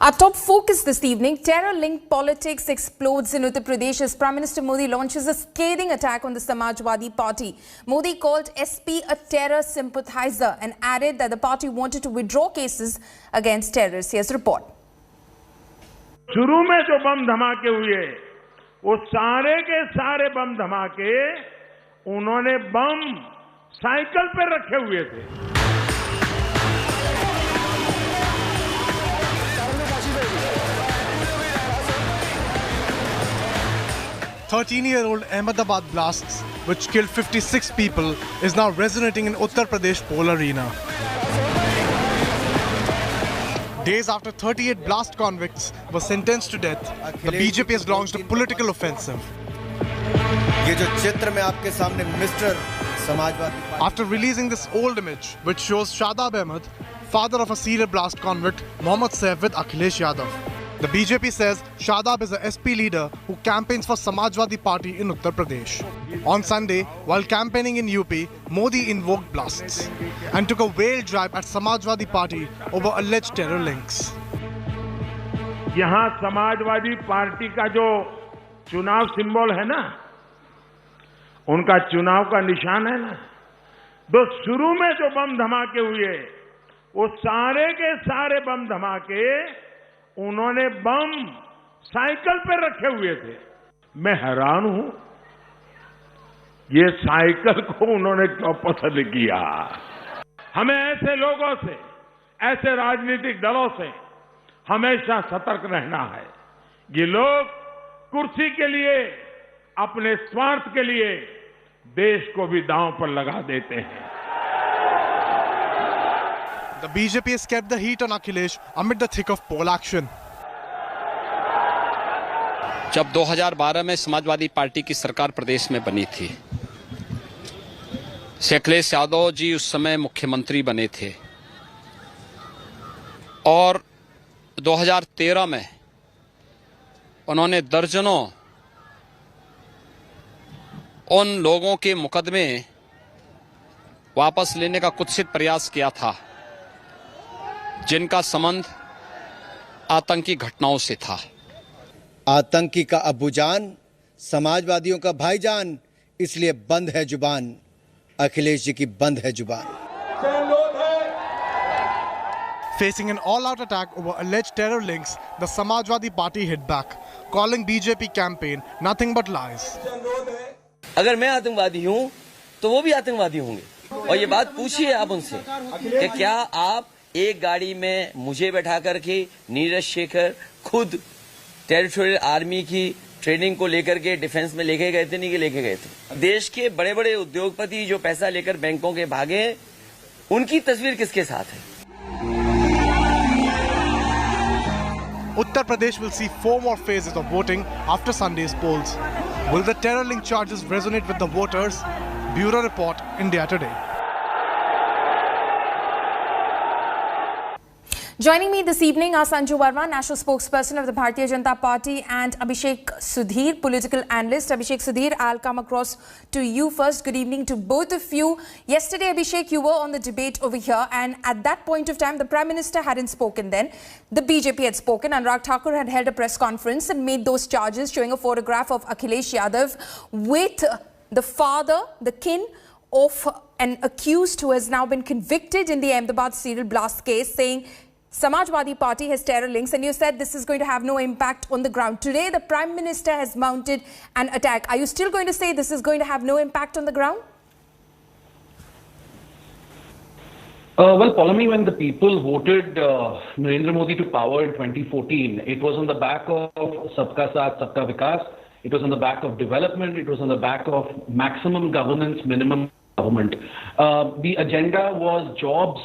Our top focus this evening, terror-linked politics explodes in Uttar Pradesh as Prime Minister Modi launches a scathing attack on the Samajwadi Party. Modi called SP a terror sympathizer and added that the party wanted to withdraw cases against terrorists. Here's the report. शुरू में जो बम धमाके हुए, वो सारे के सारे बम धमाके उन्होंने बम साइकिल पर रखे हुए थे। 13-year-old Ahmedabad blasts, which killed 56 people, is now resonating in Uttar Pradesh poll arena. Days after 38 blast convicts were sentenced to death, the BJP has launched a political offensive. After releasing this old image, which shows Shamim Ahmed, father of a serial blast convict, Mohammad Saif with Akhilesh Yadav. The BJP says Shadab is a SP leader who campaigns for Samajwadi Party in Uttar Pradesh. On Sunday, while campaigning in UP, Modi invoked blasts and took a veiled drive at Samajwadi Party over alleged terror links. यहाँ Samajwadi party का जो चुनाव symbol है ना, उनका चुनाव का निशान है ना, तो शुरू में जो बम धमाके हुए, वो सारे के सारे बम धमाके उन्होंने बम साइकिल पर रखे हुए थे। मैं हैरान हूं, ये साइकिल को उन्होंने क्यों पसंद किया। हमें ऐसे लोगों से, ऐसे राजनीतिक दलों से हमेशा सतर्क रहना है। ये लोग कुर्सी के लिए, अपने स्वार्थ के लिए देश को भी दांव पर लगा देते हैं। The BJP has kept the heat on Akhilesh amid the thick of poll action. जब 2012 में समाजवादी पार्टी की सरकार प्रदेश में बनी थी, अखिलेश यादव जी उस समय मुख्यमंत्री बने थे और 2013 में उन्होंने दर्जनों उन लोगों के मुकदमे वापस लेने का कुत्सित प्रयास किया था जिनका संबंध आतंकी घटनाओं से था। आतंकी का अबूजान, समाजवादियों का भाईजान, इसलिए बंद है जुबान। अखिलेश जी की बंद है जुबान। Facing an all-out attack over alleged terror links, the Samajwadi Party hit back, calling BJP campaign nothing but lies. अगर मैं आतंकवादी हूं, तो वो भी आतंकवादी होंगे। और ये बात पूछिए आप उनसे कि क्या आप एक गाड़ी में मुझे बैठा करके नीरज शेखर खुद टेरिटोरियल आर्मी की ट्रेनिंग को लेकर के डिफेंस में लेके गए थे, नहीं कि लेके गए थे। देश के बड़े बड़े उद्योगपति जो पैसा लेकर बैंकों के भागे, उनकी तस्वीर किसके साथ है? Uttar Pradesh will see 4 more phases of voting after Sunday's polls. Will the terror link charges resonate with the voters? Bureau Report, India Today. Joining me this evening are Sanju Verma, National Spokesperson of the Bharatiya Janata Party, and Abhishek Sudhir, Political Analyst. Abhishek Sudhir, I'll come across to you first. Good evening to both of you. Yesterday, Abhishek, you were on the debate over here, and at that point of time, the Prime Minister hadn't spoken then. The BJP had spoken. Anurag Thakur had held a press conference and made those charges, showing a photograph of Akhilesh Yadav with the father, the kin of an accused who has now been convicted in the Ahmedabad serial blast case, saying Samajwadi Party has terror links, and you said this is going to have no impact on the ground. Today, the Prime Minister has mounted an attack. Are you still going to say this is going to have no impact on the ground? Well, Polami, when the people voted Narendra Modi to power in 2014, it was on the back of Sabka Saath, Sabka Vikas. It was on the back of development. It was on the back of maximum governance, minimum government. The agenda was jobs.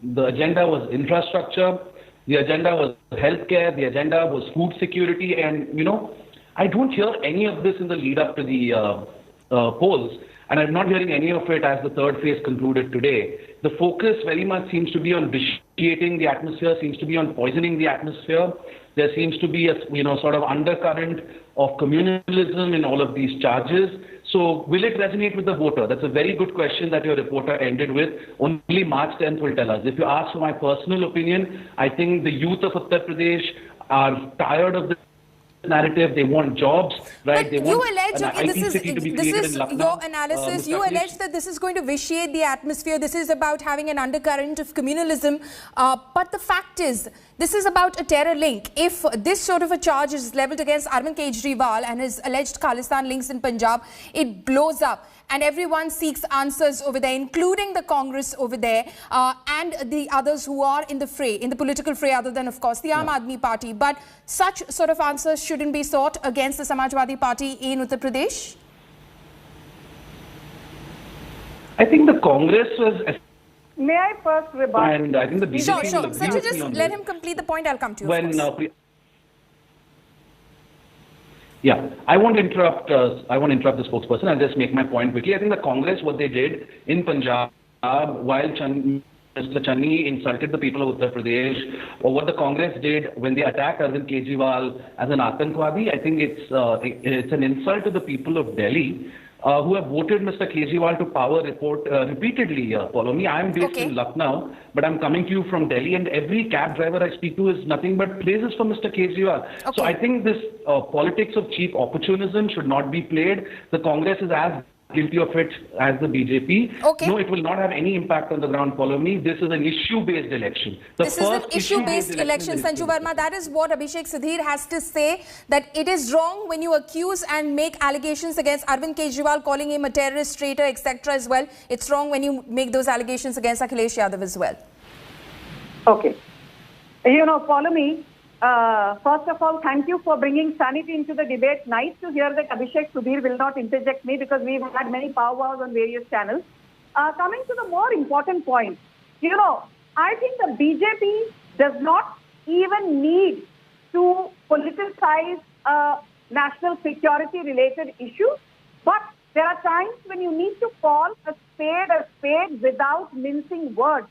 The agenda was infrastructure. The agenda was healthcare. The agenda was food security. And, I don't hear any of this in the lead up to the polls. and I'm not hearing any of it as the third phase concluded today. The focus very much seems to be on vitiating the atmosphere, seems to be on poisoning the atmosphere. There seems to be a sort of undercurrent of communalism in all of these charges. So will it resonate with the voter? That's a very good question that your reporter ended with. Only March 10th will tell us. If you ask for my personal opinion, I think the youth of Uttar Pradesh are tired of this narrative. They want jobs, right? But they you want allege, an okay, IT city to be this created is in Lucknow. your analysis. You Mr. allege that this is going to vitiate the atmosphere. This is about having an undercurrent of communalism. But the fact is, this is about a terror link. If this sort of a charge is leveled against Arvind Kejriwal and his alleged Khalistan links in Punjab, it blows up. And everyone seeks answers over there, including the Congress over there and the others who are in the fray, in the political fray, other than, of course, the Aam Aadmi Party. But such sort of answers shouldn't be sought against the Samajwadi Party in Uttar Pradesh? I think the Congress was... May I first rebut? And I think the BJP Sure. will agree Sanjay, with just me on let this. him complete the point. I'll come to you. Yeah, I won't interrupt the spokesperson. I'll just make my point quickly. I think the Congress, what they did in Punjab, while Mr. Channi insulted the people of Uttar Pradesh, or what the Congress did when they attacked Arvind Kejriwal as an Atmankawadi, I think it's an insult to the people of Delhi, who have voted Mr. Kejriwal to power repeatedly. Follow me. I'm based in Lucknow, but I'm coming to you from Delhi, and every cab driver I speak to is nothing but praises for Mr. Kejriwal. Okay. So I think this politics of cheap opportunism should not be played. The Congress is as guilty of it as the BJP. Okay. No, it will not have any impact on the ground. Follow me. This is an issue-based election. This is an issue-based election, Sanju Verma. That is what Abhishek Sudhir has to say, that it is wrong when you accuse and make allegations against Arvind Kejriwal, calling him a terrorist, traitor, etc. as well. It's wrong when you make those allegations against Akhilesh Yadav as well. Okay. Follow me. First of all, thank you for bringing sanity into the debate. Nice to hear that Abhishek Sudhir will not interject me, because we've had many powwows on various channels. Coming to the more important point, I think the BJP does not even need to politicize a national security related issue, but there are times when you need to call a spade without mincing words.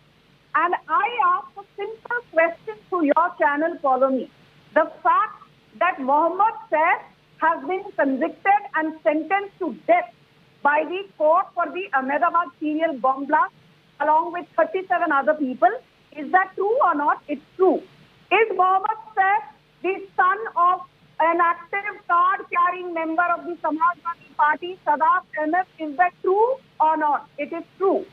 And I ask a simple question to your channel, Follow Me. The fact that Mohammed Saif has been convicted and sentenced to death by the court for the Ahmedabad serial bomb blast, along with 37 other people, is that true or not? It's true. Is Mohammed Saif the son of an active card-carrying member of the Samajwadi Party, Sadaf Ahmed? Is that true or not? It is true.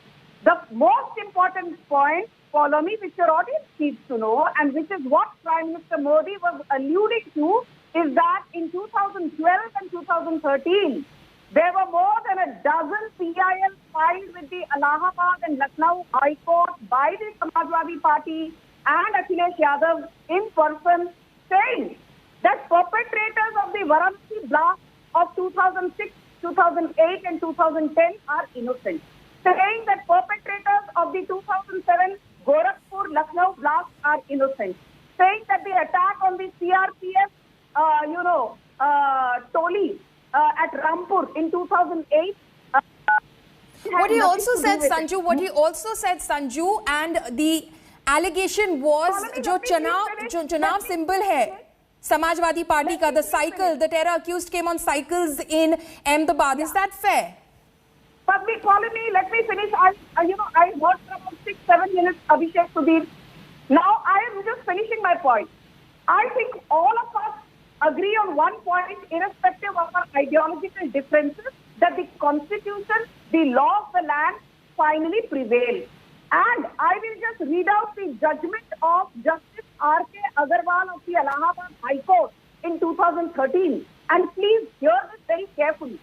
The most important point, Follow Me, which your audience needs to know, and which is what Prime Minister Modi was alluding to, is that in 2012 and 2013, there were more than a dozen PIL filed with the Allahabad and Lucknow High Court by the Samajwadi Party and Akhilesh Yadav in person, saying that perpetrators of the Varanasi blast of 2006, 2008 and 2010 are innocent. Saying that perpetrators of the 2007 Gorakhpur Lucknow blast are innocent. Saying that the attack on the CRPF, Toli at Rampur in 2008. What he also said, Sanju, and the allegation was, जो चुनाव symbol है Samajwadi Party का, the cycle, the terror accused came on cycles in Ahmedabad. Is that fair? But Follow Me, let me finish. I heard for about 6-7 minutes, Abhishek Sudhir. Now I am just finishing my point. I think all of us agree on one point, irrespective of our ideological differences, that the constitution, the law of the land finally prevail. And I will just read out the judgment of Justice R.K. Agarwal of the Allahabad High Court in 2013. And please hear this very carefully.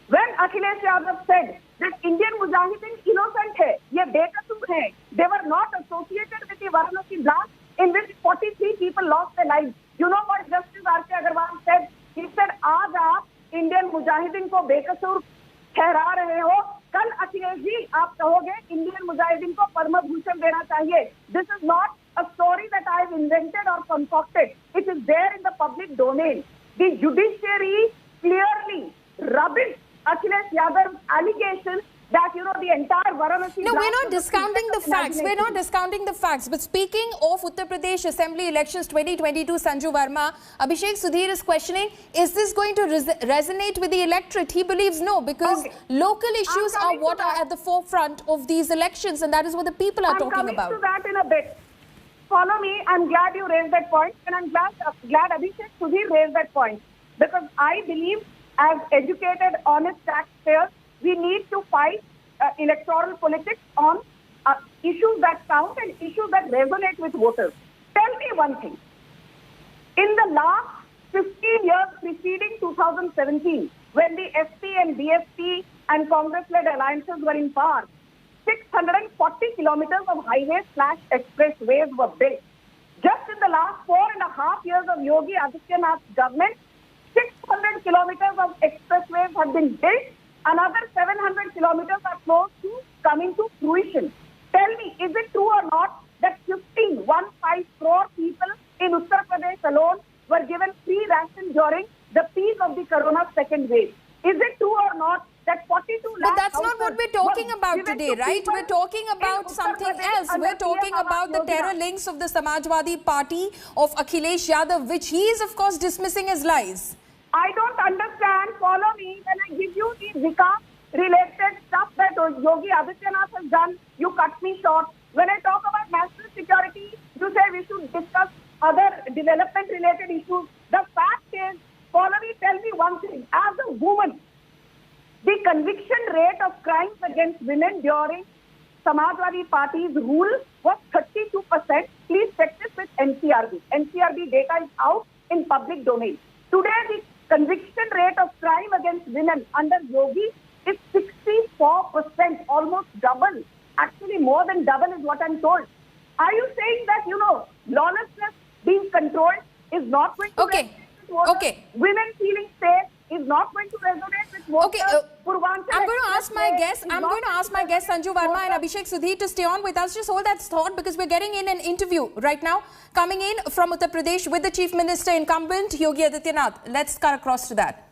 When Akhilesh Yadav said that Indian Mujahideen innocent hai, ye bekasur hai, they were not associated with the Varanasi blast in which 43 people lost their lives. You know what Justice R.K. Agarwal said? He said, "Aaj aap Indian Mujahideen ko bekasur ठहरा रहे हो, कल अखिलेश जी आप कहोगे Indian Mujahideen को पद्म भूषण देना चाहिए." This is not a story that I have invented or concocted. It is there in the public domain. The judiciary clearly rubbished Akhilesh Yadav's allegation Varanasi. No, we're not discounting the facts. We're not discounting the facts. But speaking of Uttar Pradesh Assembly elections 2022, Sanju Verma, Abhishek Sudhir is questioning, is this going to resonate with the electorate? He believes no, because local issues are what are at the forefront of these elections, and that is what the people are talking about. I'm coming to that in a bit. Follow me. I'm glad you raised that point, and I'm glad Abhishek Sudhir raised that point, because I believe as educated, honest taxpayers, we need to fight electoral politics on issues that count and issues that resonate with voters. Tell me one thing. In the last 15 years preceding 2017, when the SP and BSP and Congress-led alliances were in power, 640 kilometers of highways/expressways were built. Just in the last 4.5 years of Yogi Adityanath's government, 600 kilometers of expressways have been built. Another 700 kilometers are close to coming to fruition. Tell me, is it true or not that 15 crore people in Uttar Pradesh alone were given free ration during the peak of the corona second wave? Is it true or not that 42 lakh... But that's not what we're talking about today, right? We're talking about something else. We're talking about the terror links of the Samajwadi Party of Akhilesh Yadav, which he is, of course, dismissing as lies. I don't understand. Follow me. When I give you the Vikas-related stuff that Yogi Adityanath has done, you cut me short. When I talk about national security, you say we should discuss other development-related issues. The fact is, follow me, tell me one thing. As a woman, the conviction rate of crimes against women during Samajwadi Party's rule was 32%. Please check this with NCRB. NCRB data is out in public domain. Today, the conviction rate of crime against women under Yogi is 64%, almost double. Actually, more than double is what I'm told. Are you saying that, lawlessness being controlled is not going to resonate with voters? Women feeling safe is not going to resonate with voters? I'm going to ask my guest, Sanju Verma and Abhishek Sudhir to stay on with us. Just hold that thought, because we're getting in an interview right now coming in from Uttar Pradesh with the Chief Minister incumbent, Yogi Adityanath. Let's cut across to that.